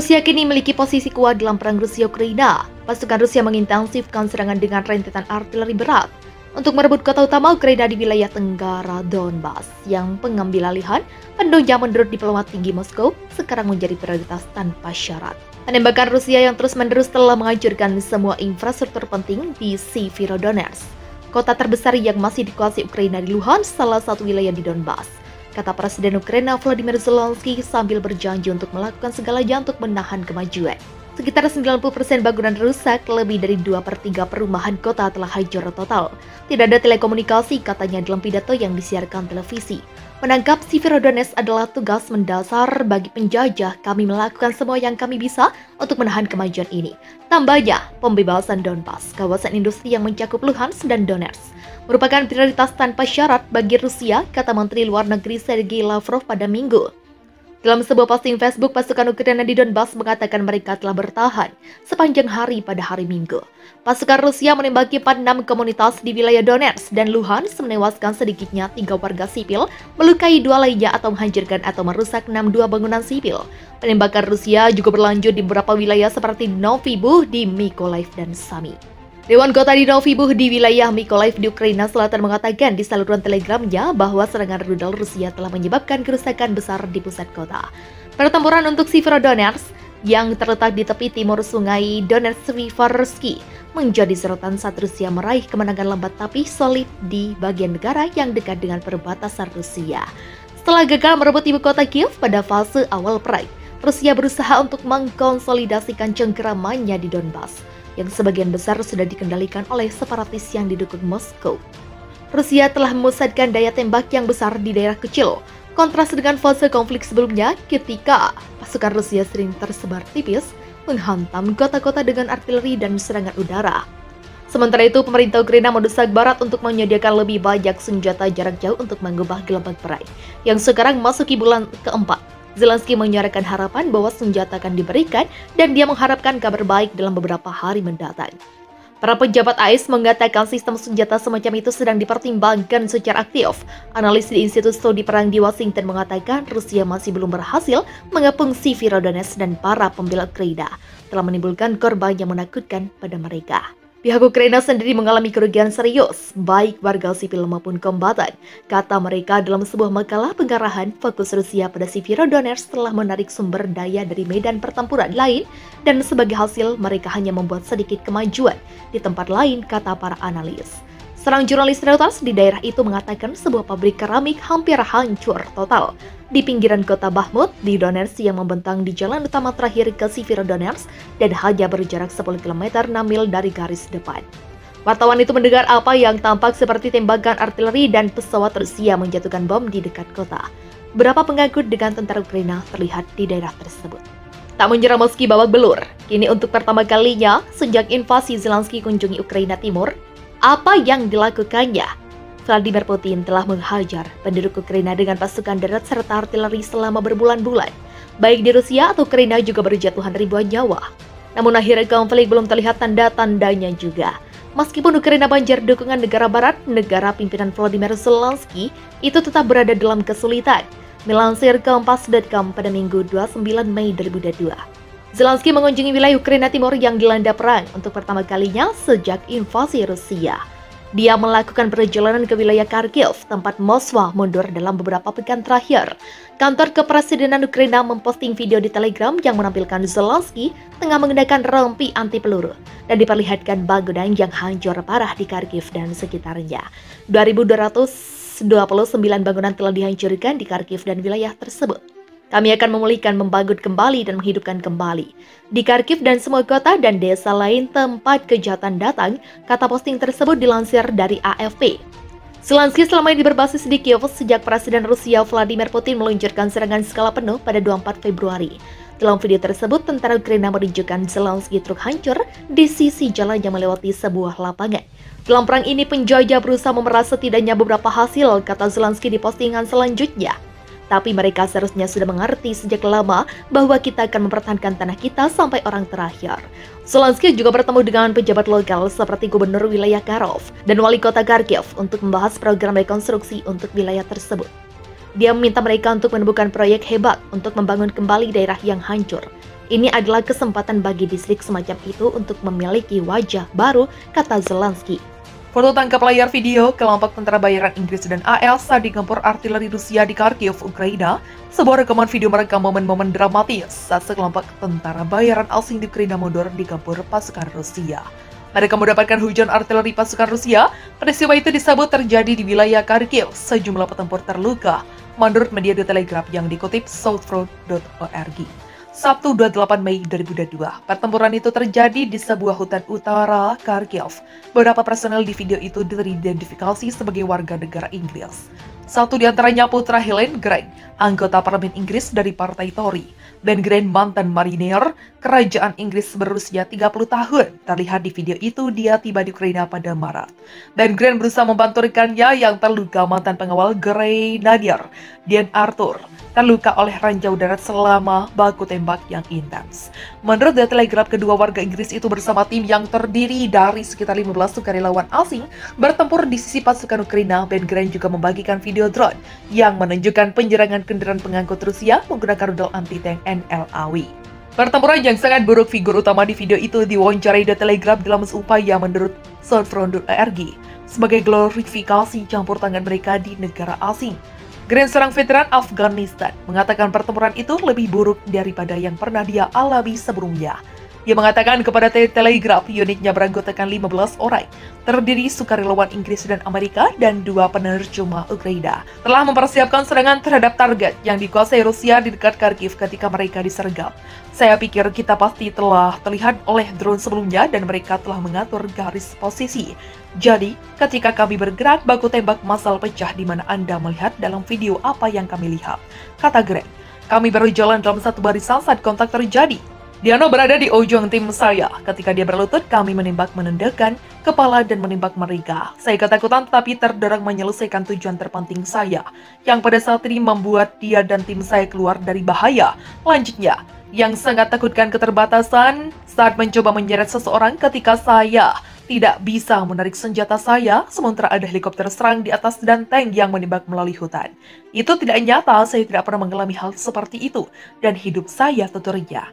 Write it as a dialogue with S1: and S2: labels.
S1: Rusia kini memiliki posisi kuat dalam perang Rusia-Ukraina. Pasukan Rusia mengintensifkan serangan dengan rentetan artileri berat untuk merebut kota utama Ukraina di wilayah tenggara Donbas, yang pengambil-alihan penuhnya menurut diplomat tinggi Moskow sekarang menjadi prioritas tanpa syarat. Penembakan Rusia yang terus-menerus telah menghancurkan semua infrastruktur penting di Severodonetsk, kota terbesar yang masih dikuasai Ukraina di Luhansk, salah satu wilayah di Donbas, kata Presiden Ukraina Volodymyr Zelensky sambil berjanji untuk melakukan segalanya untuk menahan kemajuan. Sekitar 90% bangunan rusak, lebih dari 2/3 perumahan kota telah hancur total. Tidak ada telekomunikasi, katanya dalam pidato yang disiarkan televisi. Menangkap Severodonetsk adalah tugas mendasar bagi penjajah. Kami melakukan semua yang kami bisa untuk menahan kemajuan ini. Tambahnya, pembebasan Donbas, kawasan industri yang mencakup Luhansk dan Donetsk, merupakan prioritas tanpa syarat bagi Rusia, kata Menteri Luar Negeri Sergei Lavrov pada Minggu. Dalam sebuah posting Facebook, pasukan Ukraina di Donbas mengatakan mereka telah bertahan sepanjang hari pada hari Minggu. Pasukan Rusia menembaki 46 komunitas di wilayah Donetsk dan Luhansk, menewaskan sedikitnya 3 warga sipil, melukai 2 lainnya atau menghancurkan atau merusak 62 bangunan sipil. Penembakan Rusia juga berlanjut di beberapa wilayah seperti Novy Buh di Mykolaiv dan Sami. Dewan Kota di Novy Buh di wilayah Mykolaiv di Ukraina Selatan mengatakan di saluran telegramnya bahwa serangan rudal Rusia telah menyebabkan kerusakan besar di pusat kota. Pertempuran untuk Severodonetsk yang terletak di tepi timur sungai Donetsk Riversky menjadi sorotan saat Rusia meraih kemenangan lambat tapi solid di bagian negara yang dekat dengan perbatasan Rusia. Setelah gagal merebut ibu kota Kiev pada fase awal perang, Rusia berusaha untuk mengkonsolidasikan cengkeramannya di Donbas, yang sebagian besar sudah dikendalikan oleh separatis yang didukung Moskow. Rusia telah memusatkan daya tembak yang besar di daerah kecil, kontras dengan fase konflik sebelumnya ketika pasukan Rusia sering tersebar tipis, menghantam kota-kota dengan artileri dan serangan udara. Sementara itu, pemerintah Ukraina mendesak Barat untuk menyediakan lebih banyak senjata jarak jauh untuk mengubah gelombang perang, yang sekarang memasuki bulan keempat. Zelensky menyuarakan harapan bahwa senjata akan diberikan dan dia mengharapkan kabar baik dalam beberapa hari mendatang. Para pejabat AS mengatakan sistem senjata semacam itu sedang dipertimbangkan secara aktif. Analis di Institut Studi Perang di Washington mengatakan Rusia masih belum berhasil mengepung Severodonetsk dan para pembela Ukraina telah menimbulkan korban yang menakutkan pada mereka. Pihak Ukraina sendiri mengalami kerugian serius, baik warga sipil maupun kombatan. Kata mereka dalam sebuah makalah pengarahan, fokus Rusia pada Severodonetsk telah menarik sumber daya dari medan pertempuran lain, dan sebagai hasil mereka hanya membuat sedikit kemajuan di tempat lain, kata para analis. Seorang jurnalis Reuters di daerah itu mengatakan sebuah pabrik keramik hampir hancur total di pinggiran kota Bakhmut di Donetsk yang membentang di jalan utama terakhir ke Severodonetsk dan hanya berjarak 10 km 6 mil dari garis depan. Wartawan itu mendengar apa yang tampak seperti tembakan artileri dan pesawat Rusia menjatuhkan bom di dekat kota. Beberapa pengangkut dengan tentara Ukraina terlihat di daerah tersebut. Tak menyerah meski babak belur, kini untuk pertama kalinya sejak invasi Zelensky kunjungi Ukraina Timur, apa yang dilakukannya? Vladimir Putin telah menghajar penduduk Ukraina dengan pasukan darat serta artileri selama berbulan-bulan. Baik di Rusia atau Ukraina juga berjatuhan ribuan nyawa. Namun akhirnya konflik belum terlihat tanda-tandanya juga. Meskipun Ukraina banjir dukungan negara barat, negara pimpinan Volodymyr Zelensky itu tetap berada dalam kesulitan. Melansir Kompas.com pada Minggu 29 Mei 2022. Zelensky mengunjungi wilayah Ukraina Timur yang dilanda perang untuk pertama kalinya sejak invasi Rusia. Dia melakukan perjalanan ke wilayah Kharkiv, tempat Moskwa mundur dalam beberapa pekan terakhir. Kantor Kepresidenan Ukraina memposting video di Telegram yang menampilkan Zelensky tengah mengenakan rompi anti peluru dan diperlihatkan bangunan yang hancur parah di Kharkiv dan sekitarnya. 2.229 bangunan telah dihancurkan di Kharkiv dan wilayah tersebut. Kami akan memulihkan, membangun kembali, dan menghidupkan kembali di Kharkiv dan semua kota dan desa lain tempat kejahatan datang, kata posting tersebut dilansir dari AFP. Zelensky selama ini berbasis di Kiev sejak Presiden Rusia Vladimir Putin meluncurkan serangan skala penuh pada 24 Februari. Dalam video tersebut, tentara Ukraina menunjukkan Zelensky truk hancur di sisi jalan yang melewati sebuah lapangan. Dalam perang ini, penjajah berusaha memeras setidaknya beberapa hasil, kata Zelensky di postingan selanjutnya. Tapi mereka seharusnya sudah mengerti sejak lama bahwa kita akan mempertahankan tanah kita sampai orang terakhir. Zelensky juga bertemu dengan pejabat lokal seperti Gubernur wilayah Kharkov dan Wali Kota Kharkiv untuk membahas program rekonstruksi untuk wilayah tersebut. Dia meminta mereka untuk menemukan proyek hebat untuk membangun kembali daerah yang hancur. Ini adalah kesempatan bagi distrik semacam itu untuk memiliki wajah baru, kata Zelensky.
S2: Foto tangkap layar video kelompok tentara bayaran Inggris dan AL saat digempur artileri Rusia di Kharkiv, Ukraina. Sebuah rekaman video merekam momen-momen dramatis saat sekelompok tentara bayaran asing di Ukraina mundur digempur pasukan Rusia. Mereka mendapatkan hujan artileri pasukan Rusia. Peristiwa itu disebut terjadi di wilayah Kharkiv. Sejumlah petempur terluka, menurut media The Telegraph yang dikutip southfront.org. Sabtu 28 Mei 2022, pertempuran itu terjadi di sebuah hutan utara Kharkiv. Beberapa personel di video itu teridentifikasi sebagai warga negara Inggris. Satu di antaranya putra Helen Grant, anggota parlemen Inggris dari Partai Tory. Ben Grant, mantan marinir kerajaan Inggris berusia 30 tahun. Terlihat di video itu dia tiba di Ukraina pada Maret. Ben Grant berusaha membantu rekannya yang terluka, mantan pengawal Grenadier Dan Arthur, terluka oleh ranjau darat selama baku tembak yang intens. Menurut The Telegraph, kedua warga Inggris itu bersama tim yang terdiri dari sekitar 15 sukarelawan asing bertempur di sisi pasukan Ukraina. Ben Grant juga membagikan video drone yang menunjukkan penyerangan kendaraan pengangkut Rusia menggunakan rudal anti-tank NLAW. Pertempuran yang sangat buruk. Figur utama di video itu diwawancarai The Telegraph dalam upaya menurut southfront.org sebagai glorifikasi campur tangan mereka di negara asing. Grant, seorang veteran Afghanistan, mengatakan pertempuran itu lebih buruk daripada yang pernah dia alami sebelumnya. Ia mengatakan kepada The Telegraph, unitnya beranggotakan 15 orang, terdiri sukarelawan Inggris dan Amerika dan 2 penerjemah Ukraina, telah mempersiapkan serangan terhadap target yang dikuasai Rusia di dekat Kharkiv ketika mereka disergap. Saya pikir kita pasti telah terlihat oleh drone sebelumnya dan mereka telah mengatur garis posisi. Jadi, ketika kami bergerak, baku tembak massal pecah di mana Anda melihat dalam video apa yang kami lihat, kata Grant. Kami baru jalan dalam satu barisan saat kontak terjadi. Diano berada di ujung tim saya. Ketika dia berlutut, kami menembak menendangkan kepala dan menembak mereka. Saya ketakutan tetapi terdorong menyelesaikan tujuan terpenting saya, yang pada saat ini membuat dia dan tim saya keluar dari bahaya. Lanjutnya, yang sangat takutkan keterbatasan saat mencoba menyeret seseorang ketika saya tidak bisa menarik senjata saya, sementara ada helikopter serang di atas dan tank yang menembak melalui hutan. Itu tidak nyata, saya tidak pernah mengalami hal seperti itu, dan hidup saya tuturnya.